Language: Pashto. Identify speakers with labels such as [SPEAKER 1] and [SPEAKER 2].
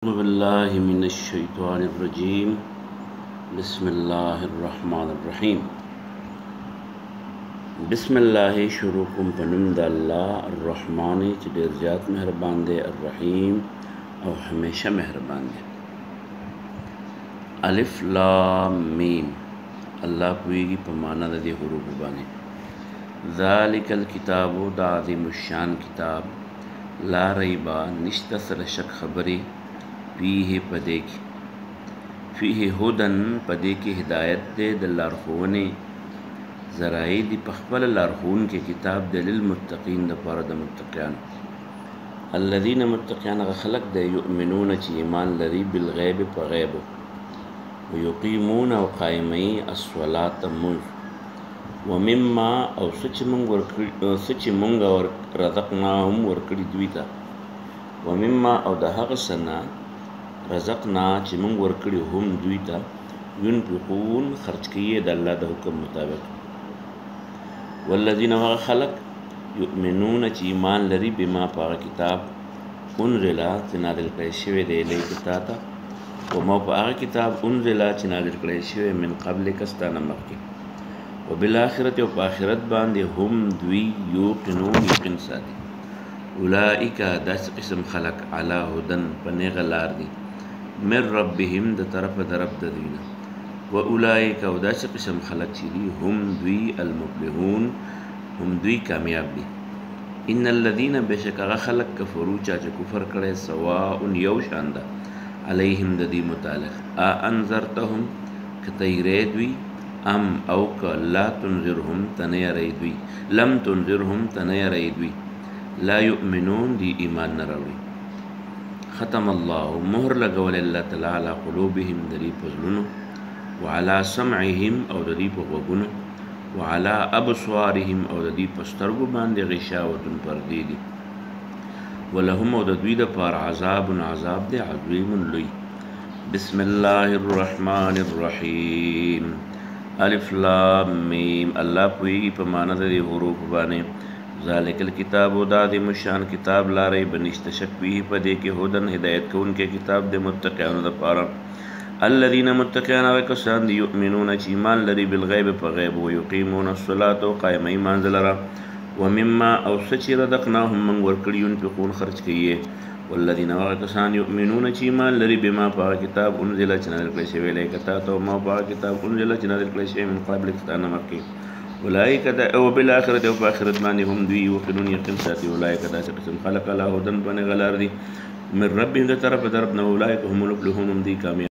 [SPEAKER 1] أعوذ بالله من الشيطان الرجيم. بسم الله الرحمن الرحيم. بسم الله شروع کوم په نوم د الله الرحمن چې ډېر زیات مهربان دی، الرحیم او همیشه مهربان دی. الف لام میم. الله پوهیږي په معنا د دې حروف باندې. ذالک الکتاب، دا عظیم الشان کتاب، لا ریبا، نشته سره شک خبرې، فیه پدې کې، فیه هدن پدې کې هدایت دی د لارښوونې، ذرایع دي په خپله لارښوونکي کتاب دی للمتقین دپاره د متقیانو. الذین متقیان هغه خلک دی یؤمنون چې ایمان لري بالغیب په غیبو، ویقیمون او قایموي الصلاة لمونځ، ومما او څه چې مونږ رزقناهم ورکړي دوی ته، ومما او د هغه څه نه رزقنا چې مونږ ورکړي هم دوی ته، ينفقون خرج کوي د الله د حکم مطابق. والذین هغه خلک یؤمنون چې ایمان لري بما په هغه کتاب انزلا چې نازل کړی شوی دی الیک تا ته، وما په هغه کتاب انزلا چې نازل کړی شوی من قبلک ستا نه مخکې، وبالآخرة او په آخرت باندې هم دوی یوقنون یقین ساتي. اولئک داسې قسم خلک علی هدن په نیغه لار دي، من ربهم د طرفه د رب د دوی نه، و اولئک او داسې قسم خلک چې دي هم دوی المفلحون، هم دوی کامیاب دي. ان الذین بشک هغه خلک کفرو چا چې کفر کړی، سواء یو شان ده علیهم د دوی متعلق، انذرتهم که ته یې دوی، ام او که لا تنذرهم ته نه یری دوی، لم تنذرهم ته نه یری دوی، لا یؤمنون دی ایمان نه راوړي. ختم الله مهر لګول الله تعالی علی قلوبهم د دوی په زړونو، وعلى سمعهم او د دوی په غوږونو، وعلى ابصارهم او د دوی په سترګو باندې غشاوة پردې دي، ولهم او د دوی دپاره عذاب عذاب دی عظیم لوی. بسم الله الرحمن الرحیم. الف لام میم. الله پوهیږي په معنا د دې حروف باندې. ذالک الکتاب، دا عظیم الشان کتاب، لا ریب نشته شک فیه پدې کې، هدن هدایت کوونکی کتاب د متقیانو دپاره. الذین متقیان هغه کسان دي یؤمنون چې ایمان لري بالغیب په غیب، ویقیمون الصلاة او قایموي لمانځه لره، ومما او څه چې رزقناهم موږ ورکړي ينفقون خرج کوي. والذین هغه کسان یؤمنون چې ایمان لري بما په هغه کتاب انزل چې نازل کړی شوی الیک تا ته، وما په هغه کتاب انزل چې نازل کړی شوی من قبلک ستا نه مخکې، اولئک او بالآخرة او په آخرت باندې هم دوی یوقنون یقین ساتي. اولئک داسې قسم خلق علی هدن په نیغه لار دي، من ربهم د طرفه د رب نه، اولئک هم المفلحون هم دوی کامیاب.